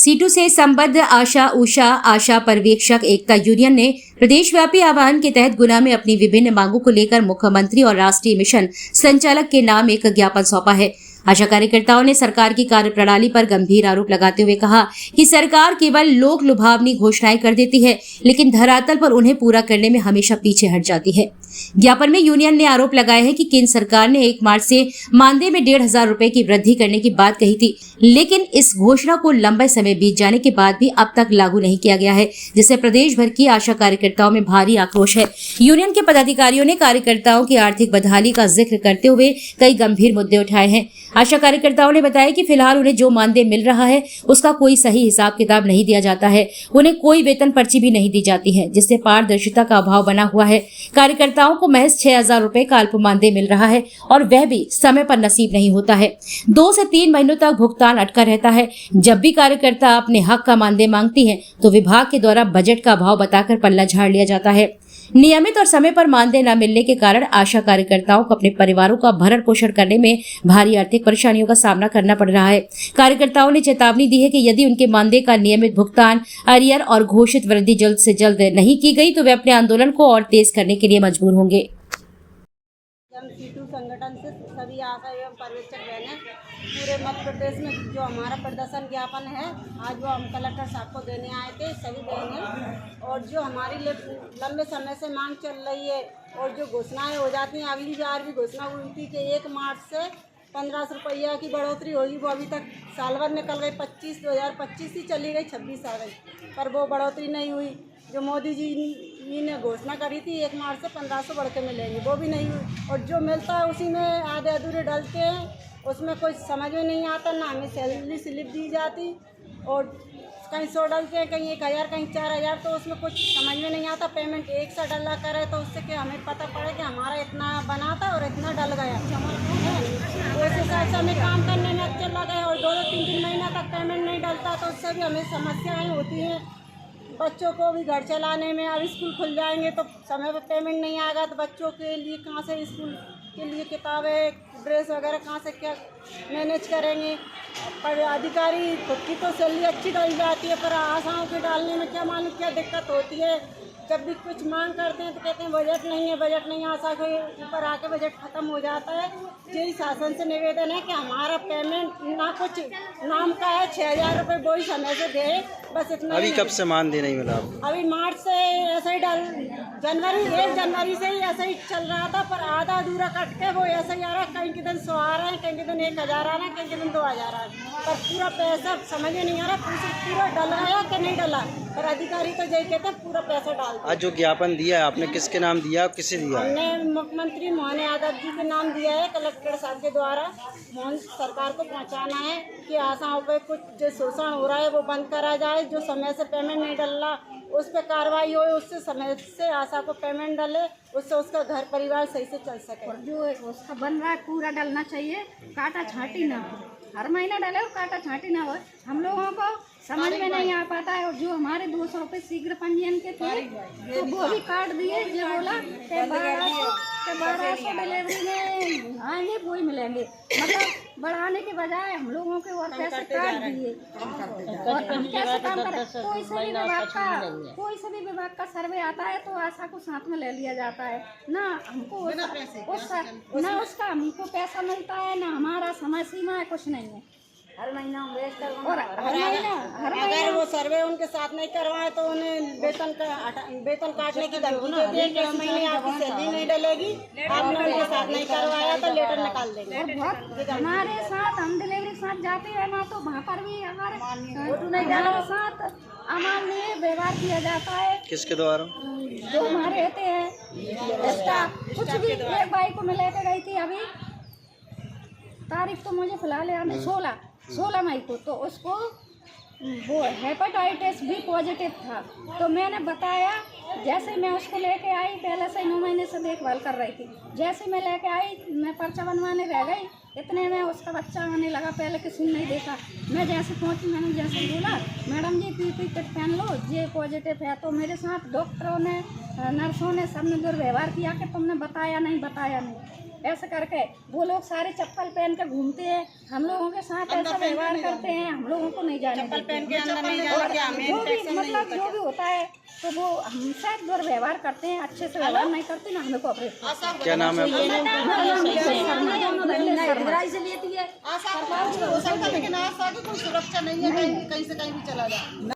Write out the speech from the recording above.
Situ से संबद्ध आशा उषा आशा पर्यवेक्षक एकता यूनियन ने प्रदेशव्यापी आह्वान के तहत गुना में अपनी विभिन्न मांगों को लेकर मुख्यमंत्री और राष्ट्रीय मिशन संचालक के नाम एक ज्ञापन सौंपा है। आशा कार्यकर्ताओं ने सरकार की कार्यप्रणाली पर गंभीर आरोप लगाते हुए कहा कि सरकार केवल लोक लुभावनी घोषणाएं कर देती है, लेकिन धरातल पर उन्हें पूरा करने में हमेशा पीछे हट जाती है। ज्ञापन में यूनियन ने आरोप लगाया है कि केंद्र सरकार ने 1 मार्च से मानदेय में 1,500 रुपए की वृद्धि करने की बात कही थी, लेकिन इस घोषणा को लंबे समय बीत जाने के बाद भी अब तक लागू नहीं किया गया है, जिससे प्रदेश भर की आशा कार्यकर्ताओं में भारी आक्रोश है। यूनियन के पदाधिकारियों ने कार्यकर्ताओं की आर्थिक बदहाली का जिक्र करते हुए कई गंभीर मुद्दे उठाए हैं। आशा कार्यकर्ताओं ने बताया कि फिलहाल उन्हें जो मानदेय मिल रहा है उसका कोई सही हिसाब किताब नहीं दिया जाता है। उन्हें कोई वेतन पर्ची भी नहीं दी जाती है, जिससे पारदर्शिता का अभाव बना हुआ है। कार्यकर्ताओं को महज 6,000 रुपए का अल्प मानदेय मिल रहा है और वह भी समय पर नसीब नहीं होता है। 2 से 3 महीनों तक भुगतान अटका रहता है। जब भी कार्यकर्ता अपने हक का मानदेय मांगती है तो विभाग के द्वारा बजट का अभाव बताकर पल्ला झाड़ लिया जाता है। नियमित और समय पर मानदेय न मिलने के कारण आशा कार्यकर्ताओं को अपने परिवारों का भरण पोषण करने में भारी आर्थिक परेशानियों का सामना करना पड़ रहा है। कार्यकर्ताओं ने चेतावनी दी है कि यदि उनके मानदेय का नियमित भुगतान, अरियर और घोषित वृद्धि जल्द से जल्द नहीं की गई तो वे अपने आंदोलन को और तेज करने के लिए मजबूर होंगे। सीटू संगठन से सभी आशा एवं पर्यवेक्षक बहनें पूरे मध्य प्रदेश में जो हमारा प्रदर्शन ज्ञापन है, आज वो हम कलेक्टर साहब को देने आए थे सभी बहनें। और जो हमारी लंबे समय से मांग चल रही है और जो घोषणाएं हो जाती हैं, अगली बार भी घोषणा हुई थी कि 1 मार्च से 1500 रुपया की बढ़ोतरी होगी, वो अभी तक साल भर निकल गई। 2025 ही चली गई, 26 आ गई, पर वो बढ़ोतरी नहीं हुई। जो मोदी जी ने घोषणा करी थी 1 मार्च से 1500 बढ़ के मिलेंगे, वो भी नहीं हुई। और जो मिलता है उसी में आधे अधूरे डलते हैं, उसमें कुछ समझ में नहीं आता। ना हमें सैलरी स्लिप दी जाती और कहीं 100 डलते हैं, कहीं 1000, कहीं 4000, तो उसमें कुछ समझ में नहीं आता। पेमेंट एक सा डला करे तो उससे कि हमें पता पड़े कि हमारा इतना बना था और इतना डल गया। उस हिसाब से हमें काम करने में अच्छे लगे और 2-3 महीना तक पेमेंट नहीं डलता तो उससे भी हमें समस्याएँ होती हैं। बच्चों को भी घर चलाने में, अब स्कूल खुल जाएंगे तो समय पर पेमेंट नहीं आएगा तो बच्चों के लिए कहाँ से स्कूल के लिए किताबें, ड्रेस वगैरह कहाँ से क्या मैनेज करेंगे। पर अधिकारी खुद की तो सैलरी अच्छी डाली जाती है, पर आशाओं के डालने में क्या मालूम क्या दिक्कत होती है। जब भी कुछ मांग करते हैं तो कहते हैं बजट नहीं है, बजट नहीं। आशा के ऊपर आके बजट खत्म हो जाता है। यही शासन से निवेदन है कि हमारा पेमेंट ना कुछ नाम का है, 6,000 रुपये वो ही समय से दे, बस इतना। अभी कब से मानदेय नहीं मिला आपको? अभी मार्च से ऐसा ही 1 जनवरी से ही ऐसा ही चल रहा था, पर आधा अधूरा कट के वो ऐसा ही आ रहा है। कहीं के दिन 100 आ रहे हैं, कहीं के दिन 1,000 आ रहे हैं, कहीं के दिन 2,000 आ रहे हैं, पर पूरा पैसा समझ में नहीं आ रहा पूरा डला है कि नहीं डला। पर अधिकारी तो यही कहते हैं पूरा पैसा डाल। आज जो ज्ञापन दिया है आपने किसके नाम दिया, किसे दिया? हमने मुख्यमंत्री मोहन यादव जी के नाम दिया है, कलेक्टर साहब के द्वारा मोहन सरकार को पहुंचाना है कि आशाओं पे कुछ जो शोषण हो रहा है वो बंद करा जाए। जो समय से पेमेंट नहीं डल रहा उस पर कार्रवाई हो, उससे समय से आशा को पेमेंट डले, उससे उसका घर परिवार सही से चल सके। जो उसका बन रहा है पूरा डलना चाहिए, काटा छांटी ना हो। हर महीना डले और काटा छांटी ना हो। हम लोगों को समझ में नहीं आ पाता है। और जो हमारे 200 रुपये शीघ्र पंजीयन के थे तो वो भी काट दिए। जो बोला 1200 डिलीवरी में आएंगे वो ही मिलेंगे, मतलब बढ़ाने के बजाय हम लोगों के और पैसे काट दिए। और हम कैसे काम करें? कोई सभी विभाग का सर्वे आता है तो आशा को साथ में ले लिया जाता है ना। हमको ना उसका हमको पैसा मिलता है, ना हमारा समय सीमा है, कुछ नहीं है। हर महीना अगर वो सर्वे उनके साथ नहीं करवाए तो उन्हें वेतन काटने की धमकी दे दिए कि इस महीने आपकी सैलरी नहीं डलेगी, आपने उनके साथ नहीं करवाया तो लेटर निकाल देंगे। हमारे साथ हम डिलीवरी के साथ जाते हैं ना, तो वहाँ पर भी हमारे साथ अमानवीय व्यवहार किया जाता है। किसके द्वारा? जो हमारे रहते हैं कुछ भी। एक बाई को मैं लेके गई थी, अभी तारीख तो मुझे फिलहाल याद नहीं, 16 मई को, तो उसको वो हेपेटाइटिस बी पॉजिटिव था। तो मैंने बताया, जैसे मैं उसको लेके आई, पहले से 9 महीने से देखभाल कर रही थी। जैसे मैं लेके आई, मैं पर्चा बनवाने रह गई, इतने में उसका बच्चा आने लगा। पहले किसी ने नहीं देखा। मैं जैसे पहुंची, मैंने जैसे बोला मैडम जी पीपी किट पहन लो, ये पॉजिटिव है। तो मेरे साथ डॉक्टरों ने, नर्सों ने, सबने दुर्व्यवहार किया कि तुमने बताया नहीं। ऐसे करके वो लोग सारे चप्पल पहन के घूमते हैं, हम लोगों के साथ ऐसा व्यवहार करते हैं, हम लोगों को नहीं जाने चप्पल पहन के देते। अंदर नहीं जाने क्या हमें जो भी infection नहीं मतलब जो भी होता है तो वो हमसे दुर्व्यवहार करते हैं, अच्छे से व्यवहार नहीं करते ना हमें कोऑपरेट करते। क्या नाम है आपका? आशा को हो सकता है, लेकिन आशा की कोई सुरक्षा नहीं है, कहीं से कहीं भी चला जाए।